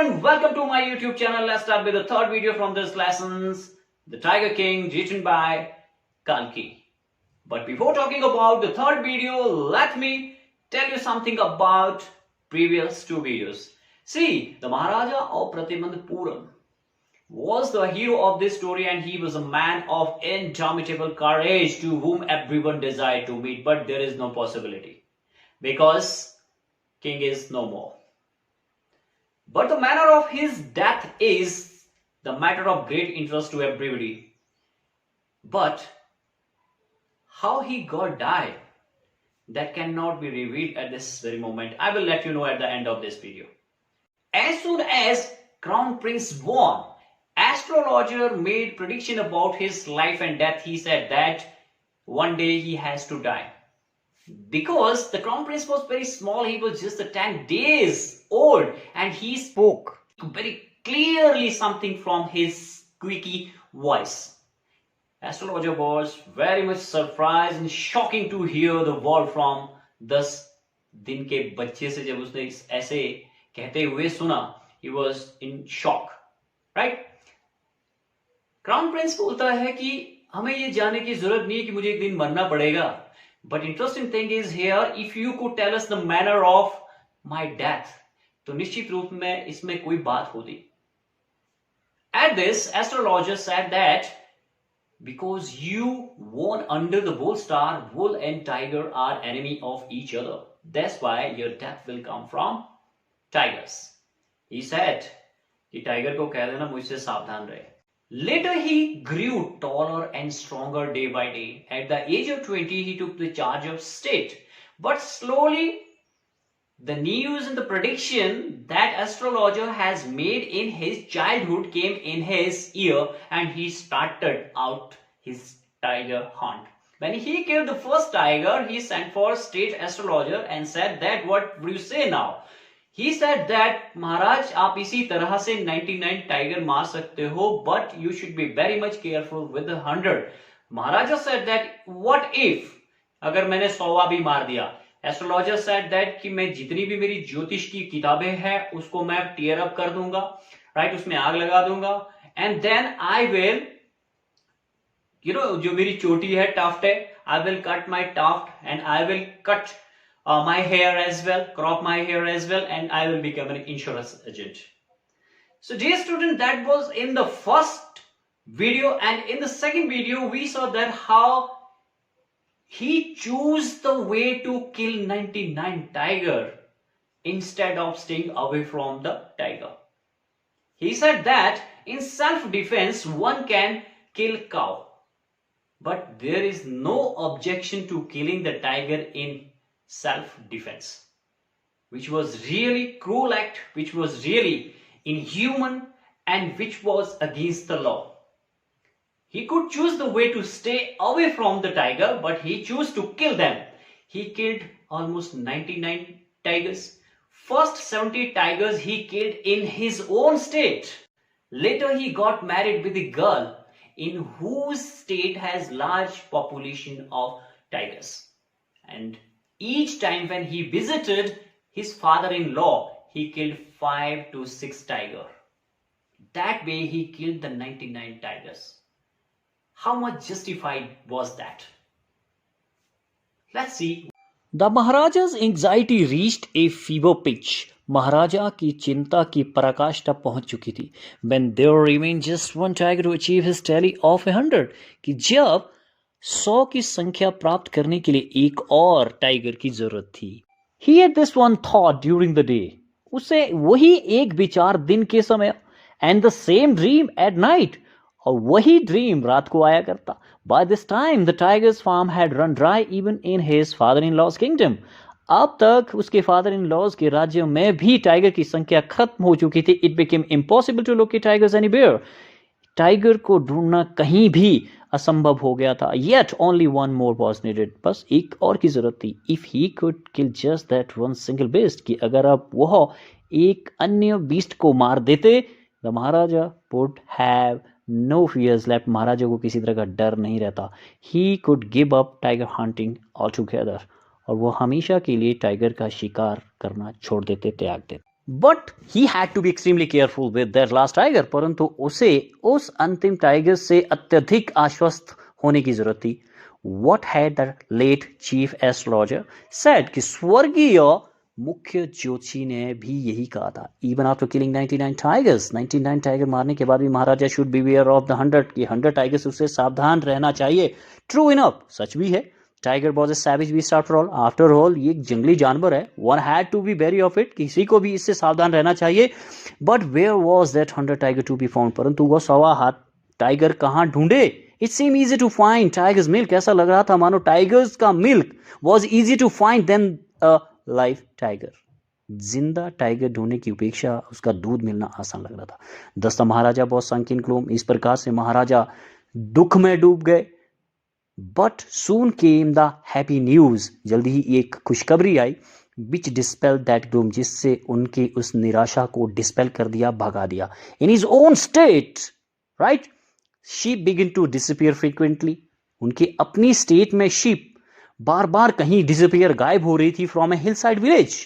and welcome to my YouTube channel. Let's start with the third video from this lessons, The Tiger King, written by Kalki. But before talking about the third video, let me tell you something about previous two videos. See, the Maharaja of Pratimandpuram was the hero of this story, and he was a man of indomitable courage to whom everyone desired to meet, but there is no possibility because king is no more. But the manner of his death is the matter of great interest to everybody. But how he got died, that cannot be revealed at this very moment. I will let you know at the end of this video. As soon as Crown Prince born, astrologer made prediction about his life and death. He said that one day he has to die. Because the Crown Prince was very small, he was just 10 days old, and he spoke very clearly something from his squeaky voice. Astrologer was very much surprised and shocking to hear the word from 10 दिन के बच्चे से जब उसने ऐसे कहते हुए सुना, he was in shock, right? Crown Prince बोलता है कि हमें ये जानने की जरूरत नहीं है कि मुझे एक दिन मरना पड़ेगा. But interesting thing is here, if you could tell us the manner of my death, तो निश्चित रूप में इसमें कोई बात होती. At this, astrologer said that because you born under the bull star, bull and tiger are enemy of each other. That's why your death will come from tigers. He said कि tiger को कह देना मुझसे सावधान रहे. Later he grew taller and stronger day by day. At the age of 20, he took the charge of state. But slowly, the news and the prediction that astrologer has made in his childhood came in his ear, and he started out his tiger hunt. When he killed the first tiger, he sent for state astrologer and said that, what will you say now? He said that महाराज आप इसी तरह से 99 tiger मार सकते हो, but you should be very much careful with the 100. Maharaja said that what if अगर मैंने 100वां भी मार दिया. Astrologer said that कि मैं जितनी भी मेरी ज्योतिष की किताबें हैं उसको मैं tear up कर दूंगा, right? उसमें आग लगा दूंगा, and then I will, जो मेरी चोटी है, tuft है, I will cut my tuft and I will cut my hair as well, crop my hair as well, and I will become an insurance agent. So dear student, that was in the first video, and in the second video we saw that how he chose the way to kill 99 tiger instead of staying away from the tiger. He said that in self-defense one can kill cow, but there is no objection to killing the tiger in self-defense, which was really cruel act, which was really inhuman, and which was against the law. He could choose the way to stay away from the tiger, but he chose to kill them. He killed almost 99 tigers. First 70 tigers he killed in his own state. Later he got married with a girl in whose state has large population of tigers. And each time when he visited his father-in-law, he killed 5 to 6 tigers. That way he killed the 99 tigers. How much justified was that? Let's see. The Maharaja's anxiety reached a fever pitch. महाराजा की चिंता की पराकाष्ठा पहुंच चुकी थी. When there remained just one tiger to achieve his tally of 100, कि जब 100 की संख्या प्राप्त करने के लिए एक और टाइगर की जरूरत थी. He had this one thought during the day. उसे वही एक विचार दिन के समय, and the same dream at night. और वही ड्रीम रात को आया करता. By this time, the tiger's farm had run dry even in his father-in-law's kingdom. अब तक उसके father-in-laws के राज्य में भी टाइगर की संख्या खत्म हो चुकी थी. It became impossible to locate tigers anywhere. Tiger को ढूंढना कहीं भी असंभव हो गया था. Yet only one more was needed. बस एक और की जरूरत थी. If he could kill just that one single beast, कि अगर अब वह एक अन्य बीस्ट को मार देते, the Maharaja would have no fears left. महाराजा को किसी तरह का डर नहीं रहता. He could give up tiger hunting altogether. और वो हमेशा के लिए टाइगर का शिकार करना छोड़ देते, त्याग देते. But he had to be extremely careful with that last tiger, परंतु उसे उस अंतिम टाइगर से अत्यधिक आश्वस्त होने की जरूरत थी. What had the late chief astrologer said कि स्वर्गीय मुख्य ज्योतिषी ने भी यही कहा था. Even after killing 99 tigers, 99 tiger मारने के बाद भी महाराजा should beware of the 100 कि 100 टाइगर्स उससे सावधान रहना चाहिए. True enough, सच भी है. Tiger was a savage beast after all. After all, ये एक जंगली जानवर है. One had to be wary of it. किसी को भी इससे सावधान रहना चाहिए. But where was that 100 tiger to be found? परंतु वो 100 हाथ टाइगर कहाँ ढूंढे? It seemed easy to find tiger's milk. ऐसा लग रहा था मानो टाइगर्स का milk was easy to find than a live tiger. जिंदा टाइगर ढूंढने की उपेक्षा उसका दूध मिलना आसान लग रहा था. Thus the Maharaja was sunk in gloom. इस प्रकार से महाराजा दुख में डूब गए. But soon came the happy news. जल्दी ही एक खुशखबरी आई. Which dispelled that gloom. जिससे उनके उस निराशा को डिस्पेल कर दिया, भगा दिया. In his own state, right? Sheep begin to disappear frequently. उनके अपनी स्टेट में sheep बार बार कहीं disappear, गायब हो रही थी from a hillside village.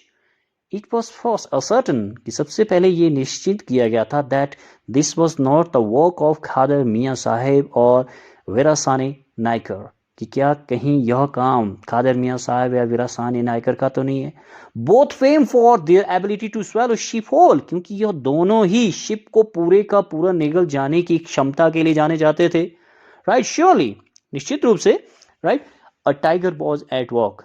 It was first ascertain कि सबसे पहले ये निश्चित किया गया था that this was not the work of खादर मियाँ साहेब और वीरासाने नायकर, कि क्या कहीं यह काम खादर मियाँ साहब या वीरासाने नायकर का तो नहीं है. Both fame for their ability to swallow ship whole, क्योंकि यह दोनों ही शिप को पूरे का पूरा निगल जाने की क्षमता के लिए जाने जाते थे. राइट, श्योरली, निश्चित रूप से. Right, a tiger was at work.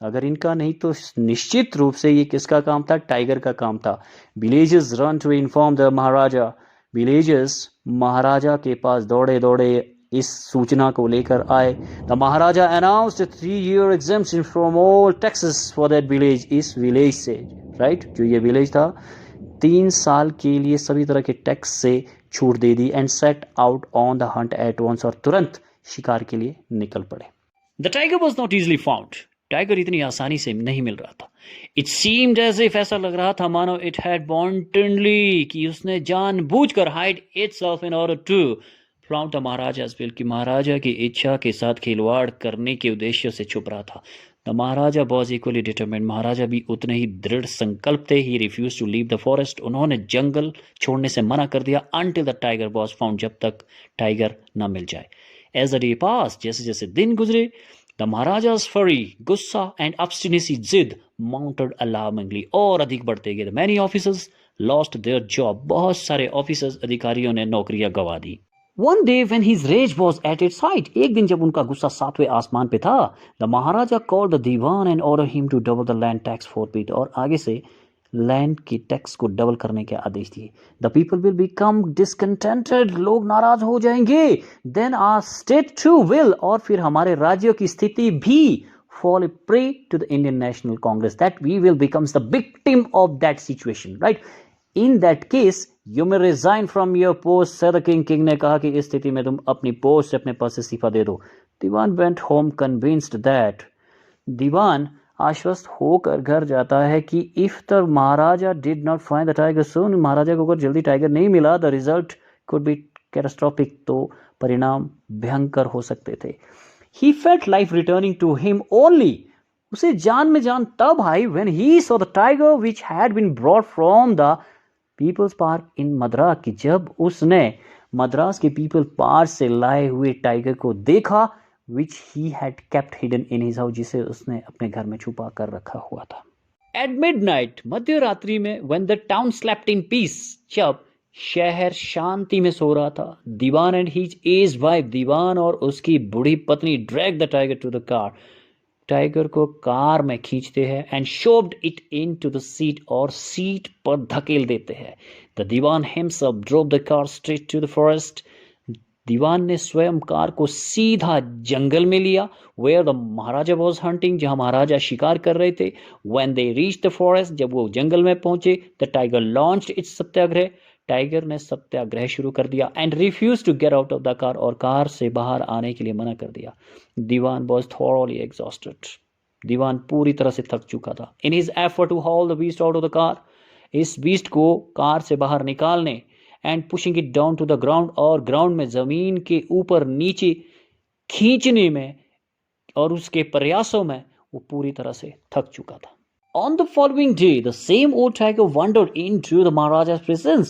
अगर इनका नहीं तो निश्चित रूप से ये किसका काम था? टाइगर का काम था. Villagers run to inform the Maharaja. Villagers महाराजा के पास दौड़े दौड़े इस सूचना को लेकर आए. The Maharaja announced a 3-year exemption from all taxes for that village. इस विलेज से, राइट, जो ये विलेज था, 3 साल के लिए सभी तरह के टैक्स से छूट दे दी. And set out on the hunt at once, और तुरंत शिकार के लिए निकल पड़े. The tiger was not easily found. Tiger इतनी आसानी से नहीं मिल रहा था. इट सीम्ड एज इफ, ऐसा लग रहा था मानो इट हैड वांटेडली, कि उसने जानबूझकर hide itself in order to flout the Maharaja's will, कि महाराजा की इच्छा के साथ खिलवाड़ करने के उद्देश्य से छुप रहा था. The Maharaja was equally determined. महाराजा भी उतने ही दृढ़ संकल्प थे. He refused to leave the forest. उन्होंने जंगल छोड़ने से मना कर दिया. Until the tiger was found, जब तक टाइगर न मिल जाए. एज द डे पास, जैसे जैसे दिन गुजरे, द महाराजा's fury, गुस्सा एंड obstinacy, जिद, माउंटेड अलार्मिंगली, और अधिक बढ़ते गए. Many officers lost their job. बहुत सारे ऑफिसर्स, अधिकारियों ने नौकरियां गंवा दी. One day when his rage was at its height, एक दिन जब उनका गुस्सा 7वें आसमान पे था, the Maharaja called the Diwan and ordered him to double the land tax forthwith, और आगे से लैंड की टैक्स को डबल करने के आदेश दिए. The people will become discontented, लोग नाराज हो जाएंगे. Then our state too will, और फिर हमारे राज्य की स्थिति भी fall a prey to the Indian National Congress, that we will becomes the victim of that situation, right? In that case, you may resign from your post, said the king. King ने कहा कि इस स्थिति में तुम अपनी post से, अपने पद से इस्तीफा दे दो. दीवान went home convinced that, दीवान आश्वस्त होकर घर जाता है कि if the Maharaja did not find the tiger soon, महाराजा को अगर जल्दी टाइगर नहीं मिला, the result could be catastrophic, तो परिणाम भयंकर हो सकते थे. He felt life returning to him only, उसे जान में जान तब आई when he saw the tiger which had been brought from the people's park in Madras, की जब उसने मद्रास के पीपल पार्क से लाए हुए टाइगर को देखा, which he had kept hidden in his house, जिसे उसने अपने घर में छुपा कर रखा हुआ था. एट मिडनाइट, मध्य रात्रि में, when the town slept in peace, जब शहर शांति में सो रहा था, Dewan and his aged wife, दीवान और उसकी बूढ़ी पत्नी, drag the tiger to the car, tiger को कार में खींचते हैं. And shoved it into the seat, और सीट पर धकेल देते हैं. The Dewan himself drove the car straight to the forest. दीवान ने स्वयं कार को सीधा जंगल में लिया. Where the Maharaja was hunting, जहां महाराजा शिकार कर रहे थे. When they reach the forest, जब वो जंगल में पहुंचे, the tiger launched its satyagraha. Tiger ने सत्याग्रह शुरू कर दिया. And refuse to get out of the car, और कार से बाहर आने के लिए मना कर दिया. Dewan was thoroughly exhausted. Dewan पूरी तरह से थक चुका था. In his effort to haul the beast out of the car, इस बीस्ट को कार से बाहर निकालने, and pushing it down to the ground, और ग्राउंड में, जमीन के ऊपर नीचे खींचने में, और उसके प्रयासों में वो पूरी तरह से थक चुका था. On the following day, the same old tiger wandered into the Maharaja's presence.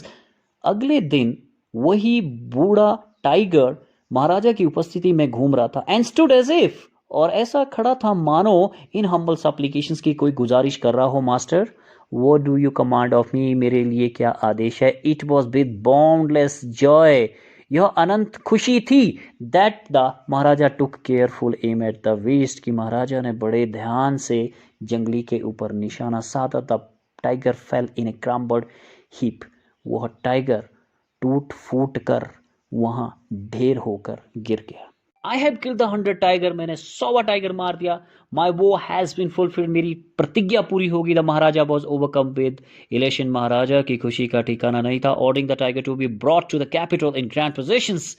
अगले दिन वही बूढ़ा टाइगर महाराजा की उपस्थिति में घूम रहा था एंड स्टूड एज इफ, और ऐसा खड़ा था मानो इन हम्बल सप्लीकेशंस की कोई गुजारिश कर रहा हो, master what do you command of me, मेरे लिए क्या आदेश है। It was with boundless joy, यह अनंत खुशी थी that the Maharaja took careful aim at the west, कि महाराजा ने बड़े ध्यान से जंगली के ऊपर निशाना साधा। The tiger fail in A crumbled heap, वह टाइगर टूट फूट कर वहां ढेर होकर गिर गया। I have killed the 100 tiger, मैंने 100वां टाइगर मार दिया। माई वो हैज बीन फुलफिल्ड, मेरी प्रतिज्ञा पूरी होगी। The Maharaja was overcome with elation, महाराजा की खुशी का ठिकाना नहीं था। Ordering the tiger to be brought to the capital in grand processions,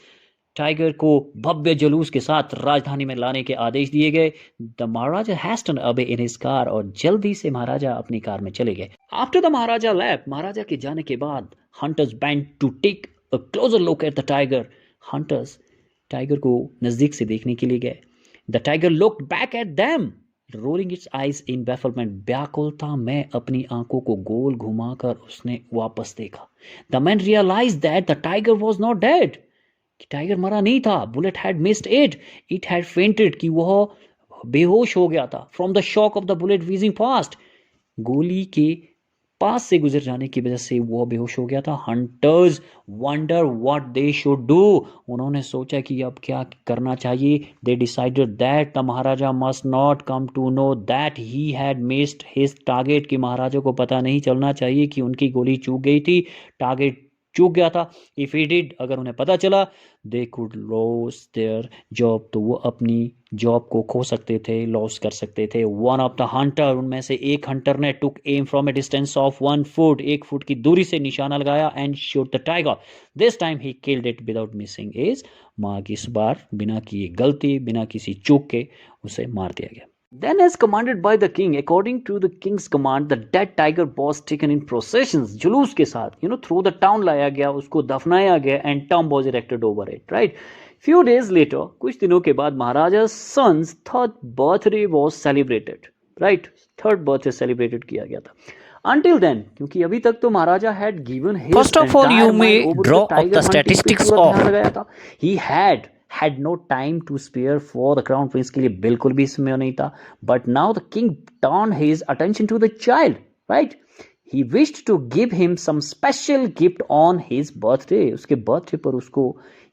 tiger को भव्य जुलूस के साथ राजधानी में लाने के आदेश दिए गए। द महाराजा हैस्टन अबे इन हिज कार, और जल्दी से महाराजा अपनी कार में चले गए। आफ्टर द महाराजा लेफ्ट, महाराजा के जाने के बाद hunters went to take a closer look at the tiger, hunters tiger को नजदीक से देखने के लिए गए। The tiger looked back at them rolling its eyes in bafflement, व्याकुलता में अपनी आंखों को गोल घुमाकर उसने वापस देखा। The man realised that the tiger was not dead, कि टाइगर मरा नहीं था। Bullet had missed it, it had fainted, कि वह बेहोश हो गया था। From the shock of the bullet wheezing past, गोली के पास से गुजर जाने की वजह से वह बेहोश हो गया था। Hunters wonder what they should do, उन्होंने सोचा कि अब क्या करना चाहिए। They decided that the Maharaja must not come to know that he had missed his target, कि महाराजा को पता नहीं चलना चाहिए कि उनकी गोली चूक गई थी, टारगेट चूक गया था। इफ ही डिड, अगर उन्हें पता चला, they could loss their job, तो वो अपनी जॉब को खो सकते थे, लॉस कर सकते थे। वन ऑफ द हंटर, उनमें से एक हंटर ने took aim from a distance of 1 foot, 1 foot की दूरी से निशाना लगाया and shot the tiger. This time he killed it without missing his mark, इस बार बिना किए गलती, बिना किसी चूक के उसे मार दिया गया। Then, as commanded by the king, according to the king's command, the dead tiger was taken in processions, जुलूस के साथ, through the town लाया गया, उसको दफनाया गया, and tomb was erected over it, right? Few days later, कुछ दिनों के बाद, महाराजा's son's third birthday was celebrated, right? Third birthday celebrated किया गया था. Until then, क्योंकि अभी तक तो महाराजा had given his First of all, you may draw up the statistics of. He had no time to spare for the crown prince, के लिए बिल्कुल भी समय नहीं था. But now the king turned his attention to the child, right? He wished to give him some special gift on his birthday. उसके birthday पर उसको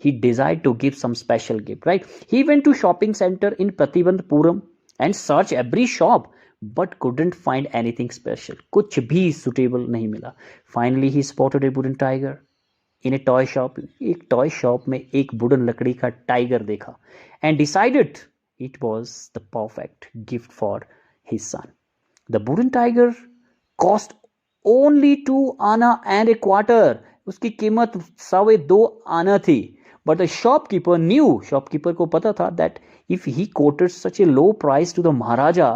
he desired to give some special gift, right? He went to shopping center in Pratibandhapuram and searched every shop, but couldn't find anything special. कुछ भी suitable नहीं मिला. Finally, he spotted a wooden tiger in a toy shop. एक toy shop में एक wooden लकड़ी का tiger देखा and decided it was the perfect gift for his son. The wooden tiger cost only 2 आना and a quarter. उसकी कीमत 2.25 आना थी. But the shopkeeper knew, shopkeeper को पता था that if he quoted such a low price to the Maharaja,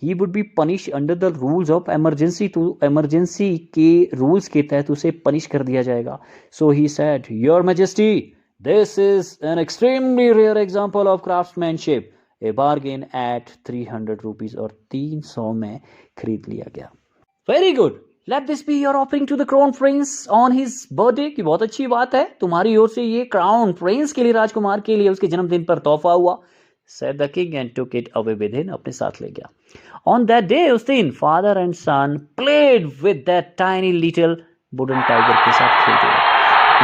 he would be punished under the rules of emergency. to emergency के rules के तहत उसे punish कर दिया जाएगा. So he said, Your Majesty, this is an extremely rare example of craftsmanship. A bargain at 300 rupees, और 300 में खरीद लिया गया. Very good. Let this be your offering to the crown prince on his birthday. की बहुत अच्छी बात है, तुम्हारी ओर से ये crown prince के लिए, राजकुमार के लिए उसके जन्मदिन पर तोहफा हुआ. Said the king and took it away with him, अपने साथ ले गया. On that day, उस दिन father and son played with that tiny little wooden tiger के साथ खेलते रहे.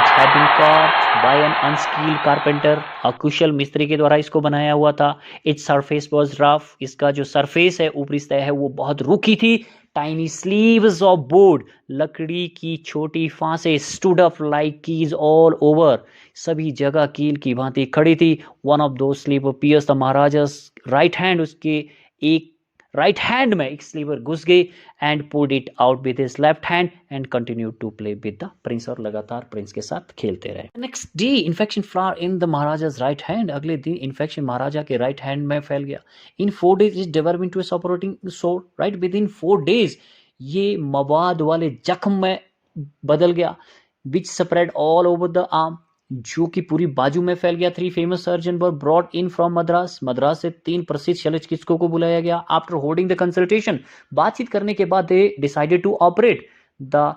It had been carved by an unskilled carpenter. अकुशल मिस्त्री के द्वारा इसको बनाया हुआ था. Its surface was rough. इसका जो surface है, ऊपरी सतह है, वो बहुत रूखी थी. Tiny sleeves of wood, लकड़ी की छोटी फांसें stood up like keys all over. सभी जगह कील की भांति खड़ी थी. One of those sleeves pierced the Maharaja's right hand. उसके एक राइट हैंड में एक स्लीवर घुस गई and pulled it out with his left hand and continued to play with the prince, और लगातार प्रिंस के साथ खेलते रहे. Next day infection flower in the Maharaja's right hand. अगले दिन इन्फेक्शन महाराजा के राइट हैंड में फैल गया. In 4 days it develop into a supporting sore, right? Within 4 days ये मवाद वाले जख्म में बदल गया. Which spread all over the arm, जो कि पूरी बाजू में फैल गया। 3 famous surgeons were brought in from Madras. Madras से 3 प्रसिद्ध शल्य चिकित्सकों को बुलाया गया। आफ्टर होल्डिंग द कंसल्टेशन, बातचीत करने के बाद they decided to operate. The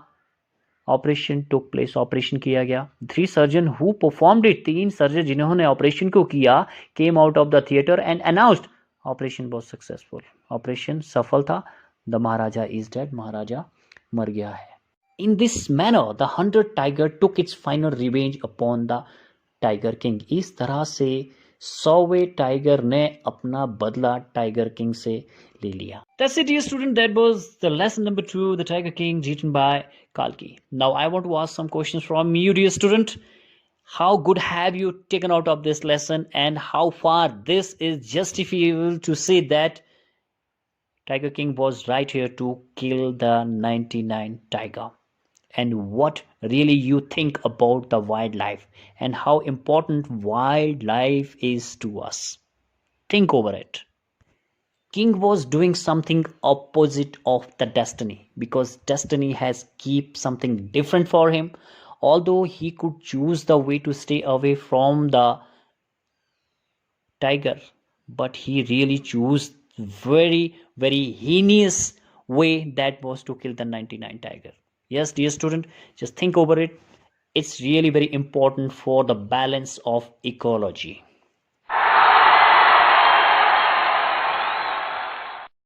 operation took place, operation किया गया। 3 surgeon who performed it, 3 surgeon जिन्होंने ऑपरेशन को किया, came out of the theatre and announced operation was successful, operation सफल था। The Maharaja is dead, Maharaja मर गया है। In this manner, the hunter tiger took its final revenge upon the tiger king. इस तरह से 100वें टाइगर ने अपना बदला टाइगर किंग से ले लिया। That's it, dear student. That was the lesson number 2, The Tiger King, written by Kalki. Now I want to ask some questions from you, dear student. How good have you taken out of this lesson, and how far this is justifiable to say that Tiger King was right here to kill the 99 tiger? And what really you think about the wildlife and how important wildlife is to us? Think over it. King was doing something opposite of the destiny, because destiny has kept something different for him. Although he could choose the way to stay away from the tiger, but he really chose very heinous way, that was to kill the 99 tiger. Yes, dear student, just think over it. It's really very important for the balance of ecology.